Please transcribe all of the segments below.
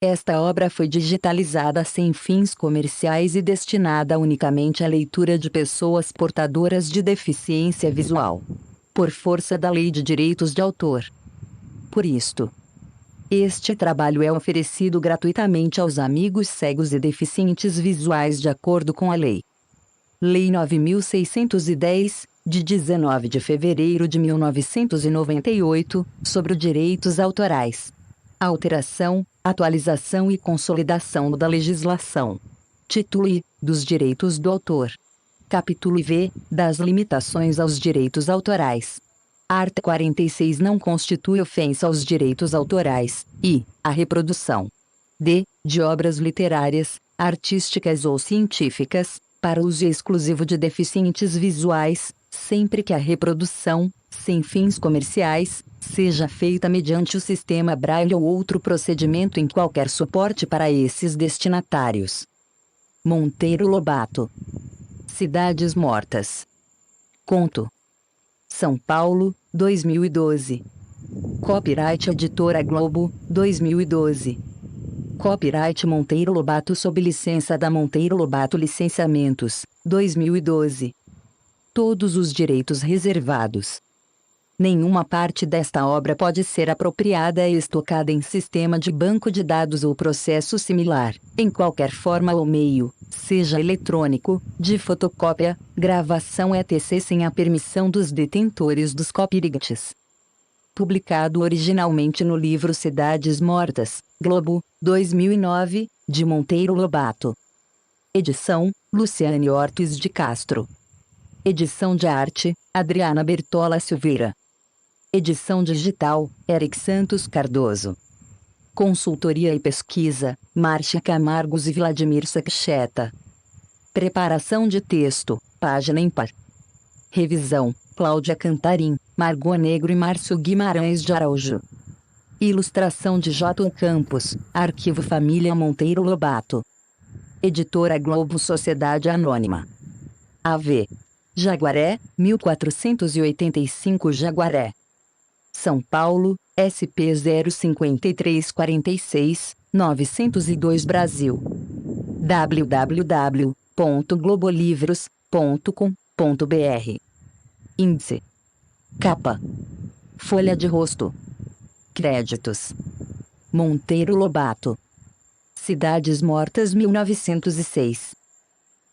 Esta obra foi digitalizada sem fins comerciais e destinada unicamente à leitura de pessoas portadoras de deficiência visual, por força da Lei de Direitos de Autor. Por isto, este trabalho é oferecido gratuitamente aos amigos cegos e deficientes visuais de acordo com a Lei. Lei 9.610, de 19 de fevereiro de 1998, sobre os direitos autorais. Alteração, atualização e consolidação da legislação. Título I, dos direitos do autor. Capítulo IV, das limitações aos direitos autorais. Art. 46 não constitui ofensa aos direitos autorais, e, a reprodução d. de obras literárias, artísticas ou científicas, para uso exclusivo de deficientes visuais, sempre que a reprodução, sem fins comerciais, seja feita mediante o sistema Braille ou outro procedimento em qualquer suporte para esses destinatários. Monteiro Lobato. Cidades Mortas. Conto. São Paulo, 2012. Copyright Editora Globo, 2012. Copyright Monteiro Lobato sob licença da Monteiro Lobato Licenciamentos, 2012. Todos os direitos reservados. Nenhuma parte desta obra pode ser apropriada e estocada em sistema de banco de dados ou processo similar, em qualquer forma ou meio, seja eletrônico, de fotocópia, gravação etc. sem a permissão dos detentores dos copyrights. Publicado originalmente no livro Cidades Mortas, Globo, 2009, de Monteiro Lobato. Edição, Luciane Ortiz de Castro. Edição de arte, Adriana Bertola Silveira. Edição digital, Eric Santos Cardoso. Consultoria e pesquisa, Márcia Camargos e Vladimir Sacchetta. Preparação de texto, página ímpar. Revisão, Cláudia Cantarim, Margot Negro e Márcio Guimarães de Araújo. Ilustração de J. Campos, Arquivo Família Monteiro Lobato. Editora Globo Sociedade Anônima. AV. Jaguaré, 1485 Jaguaré. São Paulo, SP 05346, 902 Brasil. www.globolivros.com.br. Índice. Capa. Folha de rosto. Créditos. Monteiro Lobato. Cidades Mortas 1906.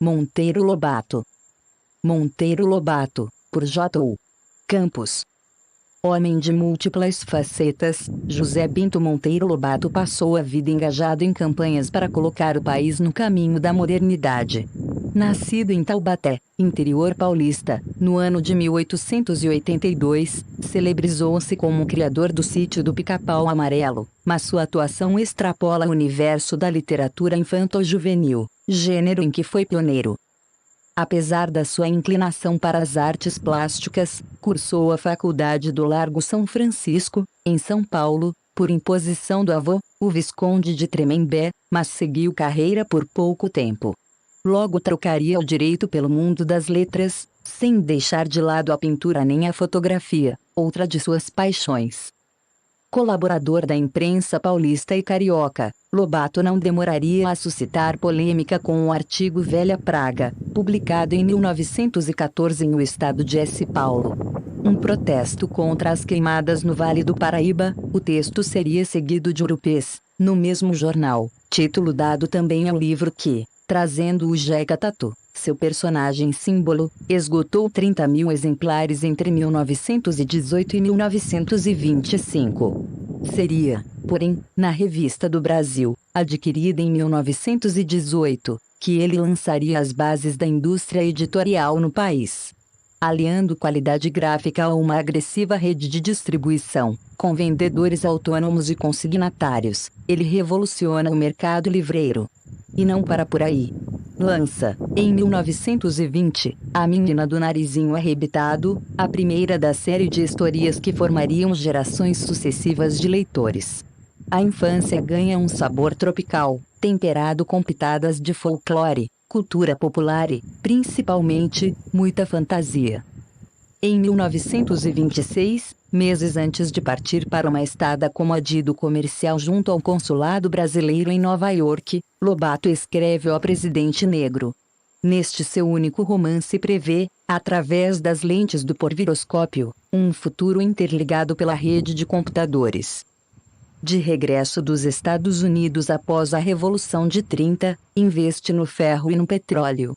Monteiro Lobato. Monteiro Lobato, por J.U. Campos. Homem de múltiplas facetas, José Bento Monteiro Lobato passou a vida engajado em campanhas para colocar o país no caminho da modernidade. Nascido em Taubaté, interior paulista, no ano de 1882, celebrizou-se como criador do Sítio do Pica-Pau Amarelo, mas sua atuação extrapola o universo da literatura infanto-juvenil, gênero em que foi pioneiro. Apesar da sua inclinação para as artes plásticas, cursou a Faculdade do Largo São Francisco, em São Paulo, por imposição do avô, o Visconde de Tremembé, mas seguiu carreira por pouco tempo. Logo trocaria o direito pelo mundo das letras, sem deixar de lado a pintura nem a fotografia, outra de suas paixões. Colaborador da imprensa paulista e carioca, Lobato não demoraria a suscitar polêmica com o artigo Velha Praga, publicado em 1914 no estado de S. Paulo. Um protesto contra as queimadas no Vale do Paraíba, o texto seria seguido de Urupês, no mesmo jornal, título dado também ao livro que, trazendo o Jeca Tatu, seu personagem símbolo, esgotou 30.000 exemplares entre 1918 e 1925. Seria, porém, na Revista do Brasil, adquirida em 1918, que ele lançaria as bases da indústria editorial no país. Aliando qualidade gráfica a uma agressiva rede de distribuição, com vendedores autônomos e consignatários, ele revoluciona o mercado livreiro. E não para por aí. Lança, em 1920, A Menina do Narizinho Arrebitado, a primeira da série de histórias que formariam gerações sucessivas de leitores. A infância ganha um sabor tropical, temperado com pitadas de folclore, cultura popular e, principalmente, muita fantasia. Em 1926, meses antes de partir para uma estada como adido comercial junto ao consulado brasileiro em Nova York, Lobato escreve ao presidente negro. Neste seu único romance prevê, através das lentes do porviroscópio, um futuro interligado pela rede de computadores. De regresso dos Estados Unidos após a Revolução de 30, investe no ferro e no petróleo.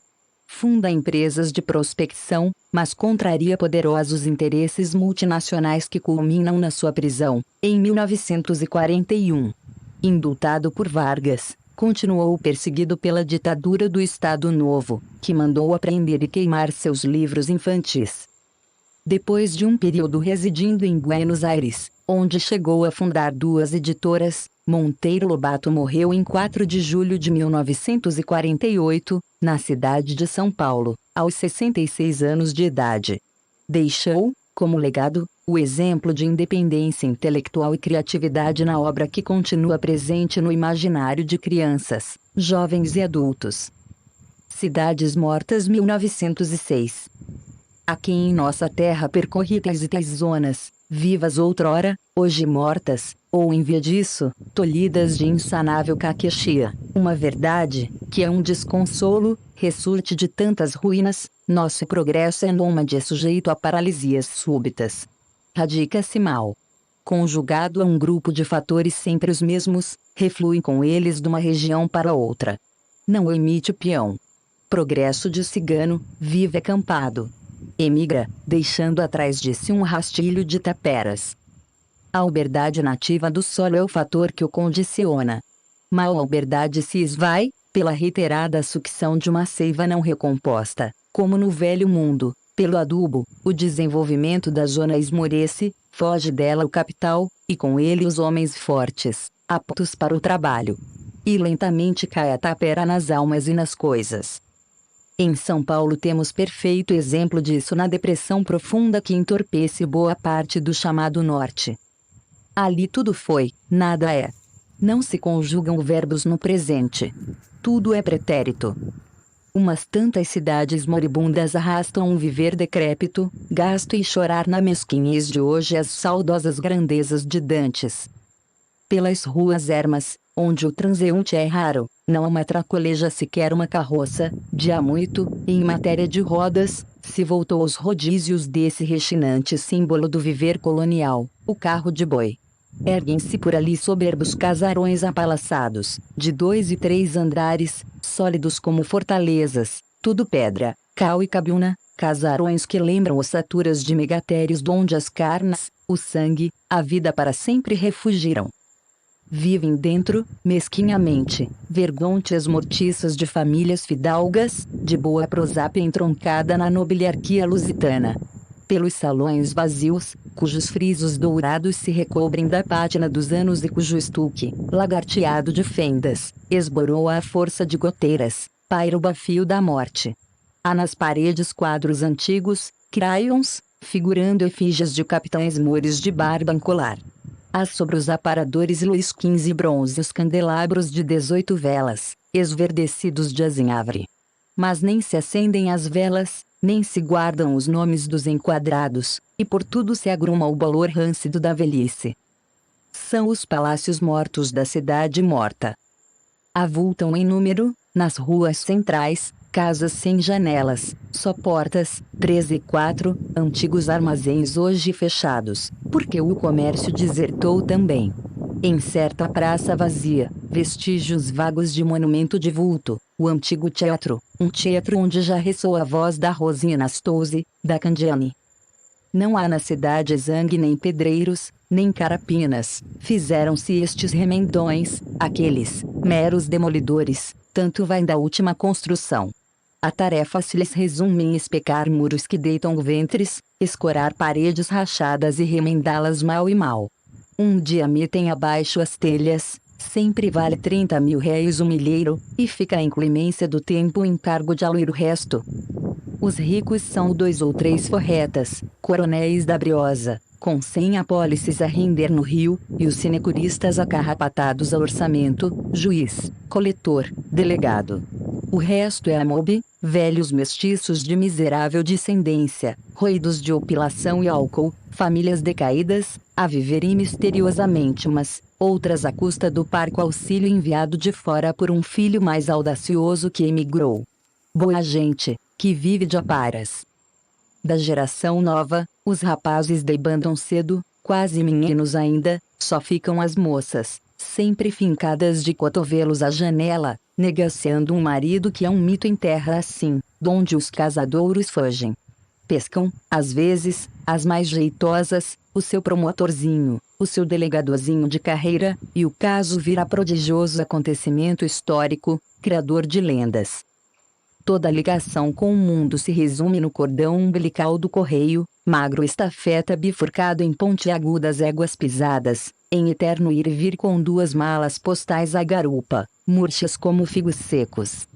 Funda empresas de prospecção, mas contraria poderosos interesses multinacionais que culminam na sua prisão, em 1941. Indultado por Vargas, continuou perseguido pela ditadura do Estado Novo, que mandou apreender e queimar seus livros infantis. Depois de um período residindo em Buenos Aires, onde chegou a fundar 2 editoras, Monteiro Lobato morreu em 4 de julho de 1948, na cidade de São Paulo, aos 66 anos de idade. Deixou, como legado, o exemplo de independência intelectual e criatividade na obra que continua presente no imaginário de crianças, jovens e adultos. Cidades Mortas 1906. Aqui em nossa terra percorri tais e tais zonas, vivas outrora, hoje mortas, ou em via disso, tolhidas de insanável caquexia, uma verdade, que é um desconsolo, ressurte de tantas ruínas, nosso progresso é nômade sujeito a paralisias súbitas. Radica-se mal. Conjugado a um grupo de fatores sempre os mesmos, reflui com eles de uma região para outra. Não emite peão. Progresso de cigano, vive acampado. Emigra, deixando atrás de si um rastilho de taperas. A uberdade nativa do solo é o fator que o condiciona. Mal a uberdade se esvai, pela reiterada sucção de uma seiva não recomposta, como no velho mundo, pelo adubo, o desenvolvimento da zona esmorece, foge dela o capital, e com ele os homens fortes, aptos para o trabalho. E lentamente cai a tapera nas almas e nas coisas. Em São Paulo temos perfeito exemplo disso na depressão profunda que entorpece boa parte do chamado Norte. Ali tudo foi, nada é. Não se conjugam verbos no presente. Tudo é pretérito. Umas tantas cidades moribundas arrastam um viver decrépito, gasto e chorar na mesquinhez de hoje as saudosas grandezas de dantes. Pelas ruas ermas, onde o transeunte é raro, não matracoleja sequer uma carroça, de há muito, e em matéria de rodas, se voltou aos rodízios desse rechinante símbolo do viver colonial, o carro de boi. Erguem-se por ali soberbos casarões apalaçados, de 2 e 3 andares, sólidos como fortalezas, tudo pedra, cal e cabiúna, casarões que lembram ossaturas de megatérios donde as carnes, o sangue, a vida para sempre refugiram. Vivem dentro, mesquinhamente, vergontes mortiças de famílias fidalgas, de boa prosápia entroncada na nobiliarquia lusitana. Pelos salões vazios, cujos frisos dourados se recobrem da pátina dos anos e cujo estuque, lagarteado de fendas, esborou à força de goteiras, paira o bafio da morte. Há nas paredes quadros antigos, crayons, figurando efígies de capitães moures de barba ancolar. Há sobre os aparadores luz 15 bronzes candelabros de 18 velas, esverdecidos de azinhavre. Mas nem se acendem as velas, nem se guardam os nomes dos enquadrados, e por tudo se agruma o bolor râncido da velhice. São os palácios mortos da cidade morta. Avultam em número, nas ruas centrais, casas sem janelas, só portas, 3 e 4, antigos armazéns hoje fechados, porque o comércio desertou também. Em certa praça vazia, vestígios vagos de monumento de vulto, o antigo teatro, um teatro onde já ressoa a voz da Rosina Stolze, da Candiani. Não há na cidade zangue nem pedreiros, nem carapinas, fizeram-se estes remendões, aqueles, meros demolidores, tanto vai da última construção. A tarefa se lhes resume em especar muros que deitam ventres, escorar paredes rachadas e remendá-las mal e mal. Um dia metem abaixo as telhas, sempre vale 30.000 réis o milheiro, e fica a inclemência do tempo em cargo de aluir o resto. Os ricos são 2 ou 3 forretas, coronéis da briosa, com 100 apólices a render no rio, e os sinecuristas acarrapatados a orçamento, juiz, coletor, delegado. O resto é amobe, velhos mestiços de miserável descendência, roídos de opilação e álcool, famílias decaídas, a viverem misteriosamente umas, outras à custa do parco auxílio enviado de fora por um filho mais audacioso que emigrou. Boa gente, que vive de aparas. Da geração nova, os rapazes debandam cedo, quase meninos ainda, só ficam as moças, sempre fincadas de cotovelos à janela, negaciando um marido que é um mito em terra assim, donde os casadouros fogem. Pescam, às vezes, as mais jeitosas, o seu promotorzinho, o seu delegadozinho de carreira, e o caso vira prodigioso acontecimento histórico, criador de lendas. Toda ligação com o mundo se resume no cordão umbilical do correio, magro estafeta bifurcado em pontiagudas éguas pisadas, em eterno ir e vir com duas malas postais à garupa, murchas como figos secos.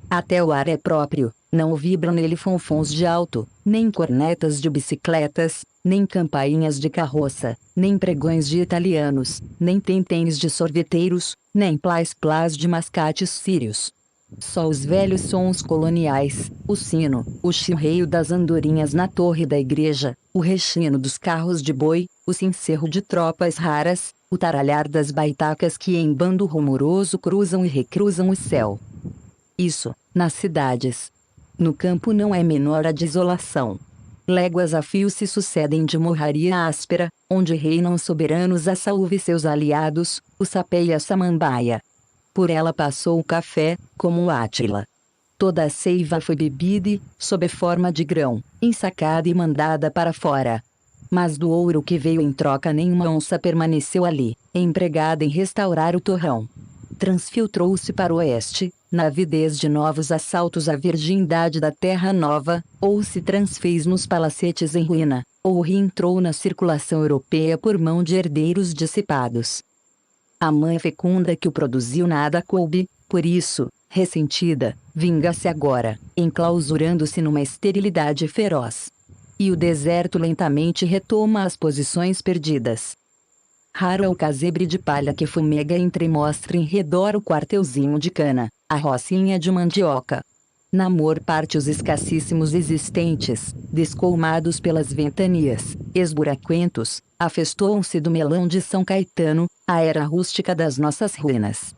Até o ar é próprio, não vibram nele fonfons de alto, nem cornetas de bicicletas, nem campainhas de carroça, nem pregões de italianos, nem tentens de sorveteiros, nem plás-plás de mascates sírios. Só os velhos sons coloniais, o sino, o chirreio das andorinhas na torre da igreja, o rechino dos carros de boi, o cencerro de tropas raras, o taralhar das baitacas que em bando rumoroso cruzam e recruzam o céu. Isso, nas cidades. No campo não é menor a desolação. Léguas a fio se sucedem de morraria áspera, onde reinam soberanos a Saúva e seus aliados, o sapé e a samambaia. Por ela passou o café, como o Átila. Toda a seiva foi bebida e, sob forma de grão, ensacada e mandada para fora. Mas do ouro que veio em troca nenhuma onça permaneceu ali, empregada em restaurar o torrão. Transfiltrou-se para o oeste, na avidez de novos assaltos à virgindade da terra nova, ou se transfez nos palacetes em ruína, ou reentrou na circulação europeia por mão de herdeiros dissipados. A mãe fecunda que o produziu nada coube, por isso, ressentida, vinga-se agora, enclausurando-se numa esterilidade feroz. E o deserto lentamente retoma as posições perdidas. Raro é o casebre de palha que fumega entre mostra em redor o quartelzinho de cana, a rocinha de mandioca. Namor parte os escassíssimos existentes, descolmados pelas ventanias, esburaquentos, afestoam-se do melão de São Caetano, a era rústica das nossas ruínas.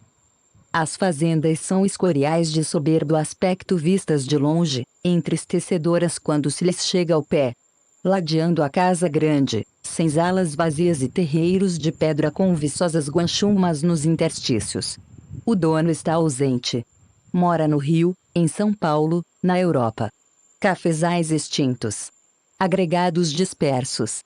As fazendas são escoriais de soberbo aspecto vistas de longe, entristecedoras quando se lhes chega ao pé. Ladeando a casa grande, senzalas vazias e terreiros de pedra com viçosas guanchumas nos interstícios. O dono está ausente. Mora no Rio, em São Paulo, na Europa. Cafezais extintos. Agregados dispersos.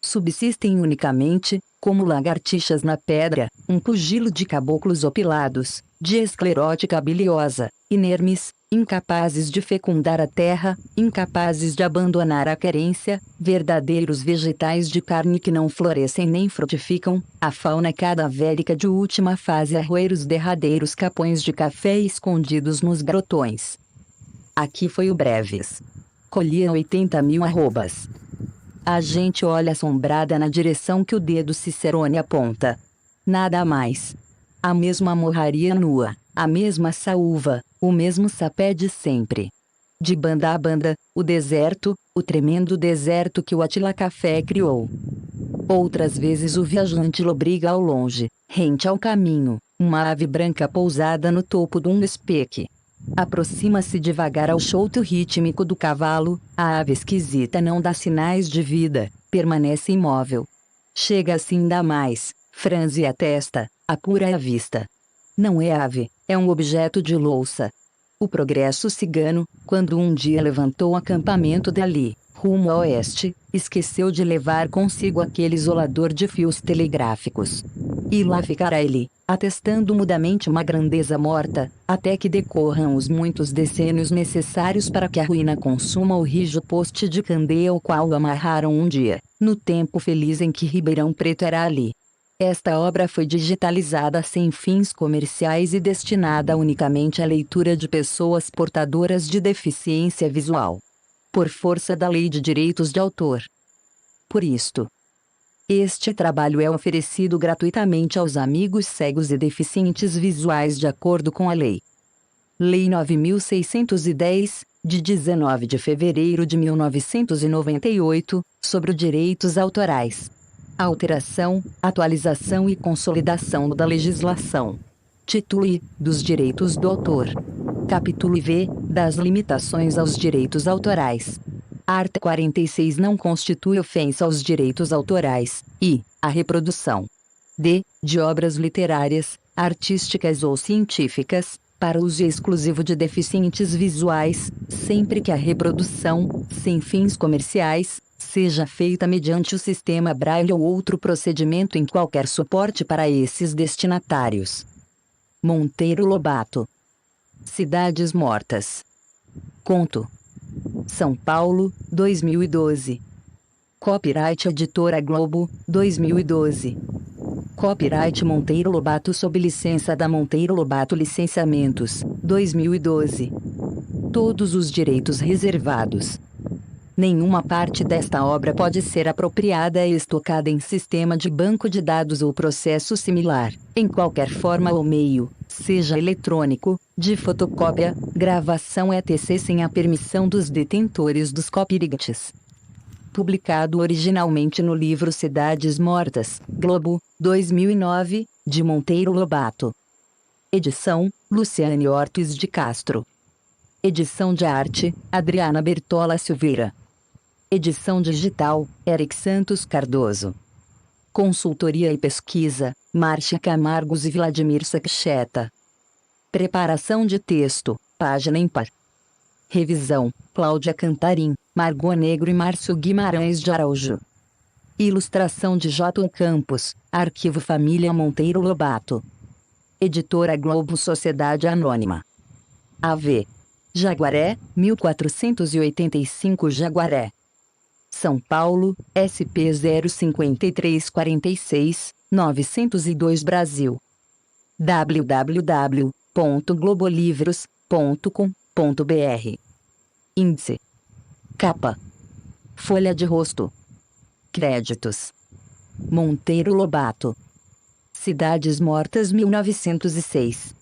Subsistem unicamente, como lagartixas na pedra, um pugilo de caboclos opilados, de esclerótica biliosa, inermes, incapazes de fecundar a terra, incapazes de abandonar a querência, verdadeiros vegetais de carne que não florescem nem frutificam, a fauna cadavérica de última fase a roer os derradeiros capões de café escondidos nos grotões. Aqui foi o Breves. Colhia 80.000 arrobas. A gente olha assombrada na direção que o dedo Cicerone aponta. Nada mais. A mesma morraria nua, a mesma saúva, o mesmo sapé de sempre. De banda a banda, o deserto, o tremendo deserto que o Atila Café criou. Outras vezes o viajante lobriga ao longe, rente ao caminho, uma ave branca pousada no topo de um espeque. Aproxima-se devagar ao chouto rítmico do cavalo, a ave esquisita não dá sinais de vida, permanece imóvel. Chega assim ainda mais, franze a testa, apura a vista. Não é ave, é um objeto de louça. O progresso cigano, quando um dia levantou acampamento dali, rumo a oeste, esqueceu de levar consigo aquele isolador de fios telegráficos. E lá ficará ele, atestando mudamente uma grandeza morta, até que decorram os muitos decênios necessários para que a ruína consuma o rijo poste de candeia ao qual o amarraram um dia, no tempo feliz em que Ribeirão Preto era ali. Esta obra foi digitalizada sem fins comerciais e destinada unicamente à leitura de pessoas portadoras de deficiência visual. Por força da Lei de Direitos de Autor. Por isto, este trabalho é oferecido gratuitamente aos amigos cegos e deficientes visuais de acordo com a lei. Lei 9.610, de 19 de fevereiro de 1998, sobre os direitos autorais. Alteração, atualização e consolidação da legislação. Título I, dos direitos do autor. Capítulo IV, das limitações aos direitos autorais. Art. 46 não constitui ofensa aos direitos autorais, e, a reprodução. D. De obras literárias, artísticas ou científicas, para uso exclusivo de deficientes visuais, sempre que a reprodução, sem fins comerciais, seja feita mediante o sistema Braille ou outro procedimento em qualquer suporte para esses destinatários. Monteiro Lobato. Cidades Mortas. Conto. São Paulo, 2012. Copyright Editora Globo, 2012. Copyright Monteiro Lobato sob licença da Monteiro Lobato Licenciamentos, 2012. Todos os direitos reservados. Nenhuma parte desta obra pode ser apropriada e estocada em sistema de banco de dados ou processo similar, em qualquer forma ou meio, seja eletrônico, de fotocópia, gravação etc. sem a permissão dos detentores dos copyrights. Publicado originalmente no livro Cidades Mortas, Globo, 2009, de Monteiro Lobato. Edição, Luciane Ortiz de Castro. Edição de arte, Adriana Bertola Silveira. Edição digital, Eric Santos Cardoso. Consultoria e pesquisa, Márcia Camargos e Vladimir Sakcheta. Preparação de texto, página ímpar. Revisão, Cláudia Cantarim, Margot Negro e Márcio Guimarães de Araújo. Ilustração de J. Campos, Arquivo Família Monteiro Lobato. Editora Globo Sociedade Anônima. AV. Jaguaré, 1485 Jaguaré. São Paulo, SP 05346, 902 Brasil. www.globolivros.com.br. Índice. Capa. Folha de rosto. Créditos. Monteiro Lobato. Cidades Mortas 1906.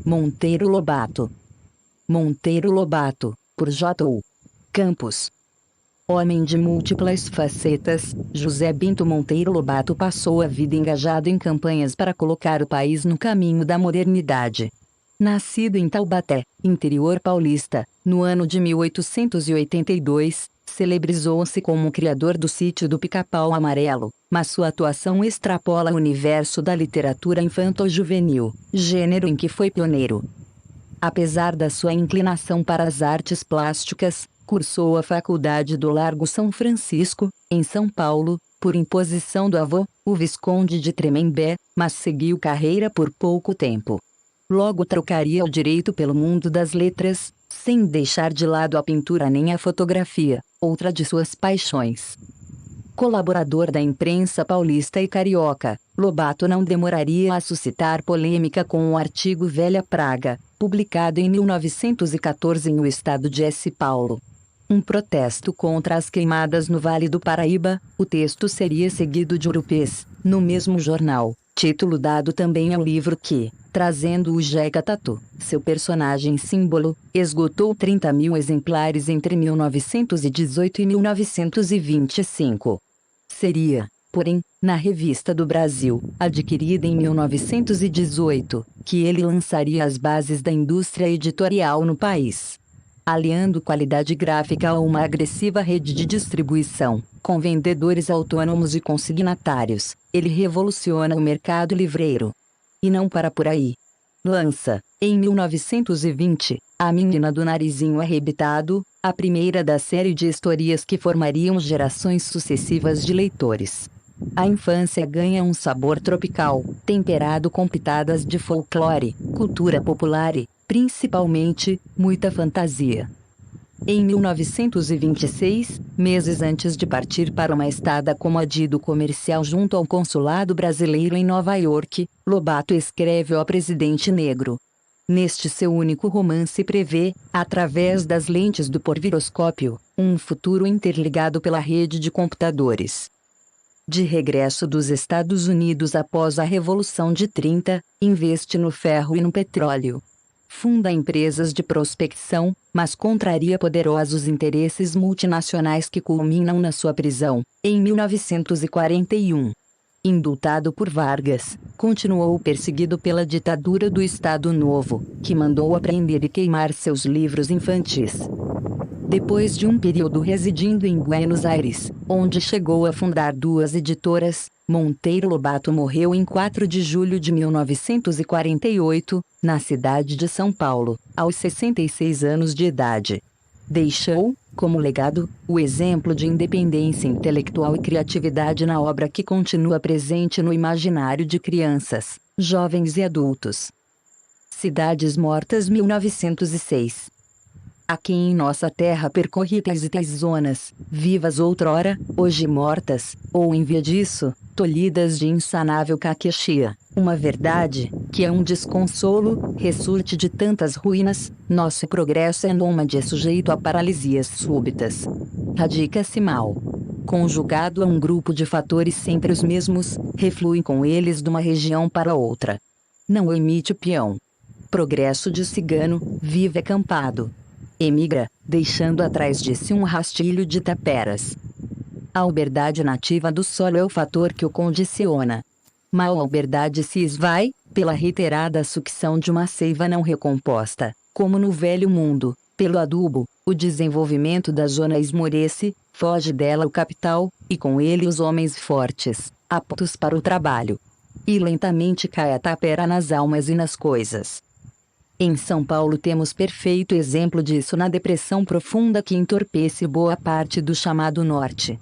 Monteiro Lobato. Monteiro Lobato, por J.U. Campos. Homem de múltiplas facetas, José Bento Monteiro Lobato passou a vida engajado em campanhas para colocar o país no caminho da modernidade. Nascido em Taubaté, interior paulista, no ano de 1882, celebrizou-se como o criador do Sítio do Pica-Pau Amarelo, mas sua atuação extrapola o universo da literatura infanto-juvenil, gênero em que foi pioneiro. Apesar da sua inclinação para as artes plásticas, cursou a Faculdade do Largo São Francisco, em São Paulo, por imposição do avô, o Visconde de Tremembé, mas seguiu carreira por pouco tempo. Logo trocaria o direito pelo mundo das letras, sem deixar de lado a pintura nem a fotografia, outra de suas paixões. Colaborador da imprensa paulista e carioca, Lobato não demoraria a suscitar polêmica com o artigo Velha Praga, publicado em 1914 em O Estado de S. Paulo. Um protesto contra as queimadas no Vale do Paraíba, o texto seria seguido de Urupês, no mesmo jornal, título dado também ao livro que, trazendo o Jeca Tatu, seu personagem símbolo, esgotou 30.000 exemplares entre 1918 e 1925. Seria, porém, na Revista do Brasil, adquirida em 1918, que ele lançaria as bases da indústria editorial no país. Aliando qualidade gráfica a uma agressiva rede de distribuição, com vendedores autônomos e consignatários, ele revoluciona o mercado livreiro. E não para por aí. Lança, em 1920, A Menina do Narizinho Arrebitado, a primeira da série de histórias que formariam gerações sucessivas de leitores. A infância ganha um sabor tropical, temperado com pitadas de folclore, cultura popular e, principalmente, muita fantasia. Em 1926, meses antes de partir para uma estada como adido comercial junto ao consulado brasileiro em Nova York, Lobato escreve ao Presidente Negro. Neste seu único romance prevê, através das lentes do porviroscópio, um futuro interligado pela rede de computadores. De regresso dos Estados Unidos após a Revolução de 30, investe no ferro e no petróleo. Funda empresas de prospecção, mas contraria poderosos interesses multinacionais que culminam na sua prisão, em 1941. Indultado por Vargas, continuou perseguido pela ditadura do Estado Novo, que mandou apreender e queimar seus livros infantis. Depois de um período residindo em Buenos Aires, onde chegou a fundar 2 editoras, Monteiro Lobato morreu em 4 de julho de 1948, na cidade de São Paulo, aos 66 anos de idade. Deixou, como legado, o exemplo de independência intelectual e criatividade na obra que continua presente no imaginário de crianças, jovens e adultos. Cidades Mortas 1906. Aqui em nossa terra percorri tais e tais zonas, vivas outrora, hoje mortas, ou em via disso, tolhidas de insanável caquexia. Uma verdade, que é um desconsolo, ressurte de tantas ruínas, nosso progresso é nômade sujeito a paralisias súbitas. Radica-se mal. Conjugado a um grupo de fatores sempre os mesmos, reflui com eles de uma região para outra. Não emite peão. Progresso de cigano, vive acampado. Emigra, deixando atrás de si um rastilho de taperas. A uberdade nativa do solo é o fator que o condiciona. Mal a uberdade se esvai, pela reiterada sucção de uma seiva não recomposta, como no velho mundo, pelo adubo, o desenvolvimento da zona esmorece, foge dela o capital, e com ele os homens fortes, aptos para o trabalho. E lentamente cai a tapera nas almas e nas coisas. Em São Paulo temos perfeito exemplo disso na depressão profunda que entorpece boa parte do chamado Norte.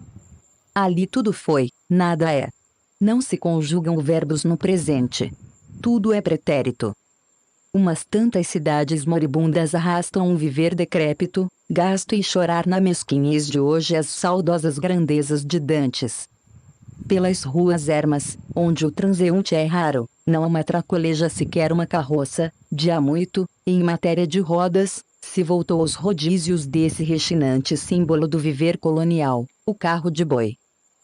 Ali tudo foi, nada é. Não se conjugam verbos no presente. Tudo é pretérito. Umas tantas cidades moribundas arrastam um viver decrépito, gasto e chorar na mesquinhez de hoje as saudosas grandezas de dantes. Pelas ruas ermas, onde o transeunte é raro, não matracoleja sequer uma carroça, de há muito, e em matéria de rodas, se voltou aos rodízios desse rechinante símbolo do viver colonial, o carro de boi.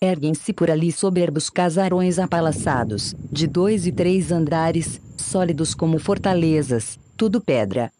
Erguem-se por ali soberbos casarões apalaçados, de 2 e 3 andares, sólidos como fortalezas, tudo pedra.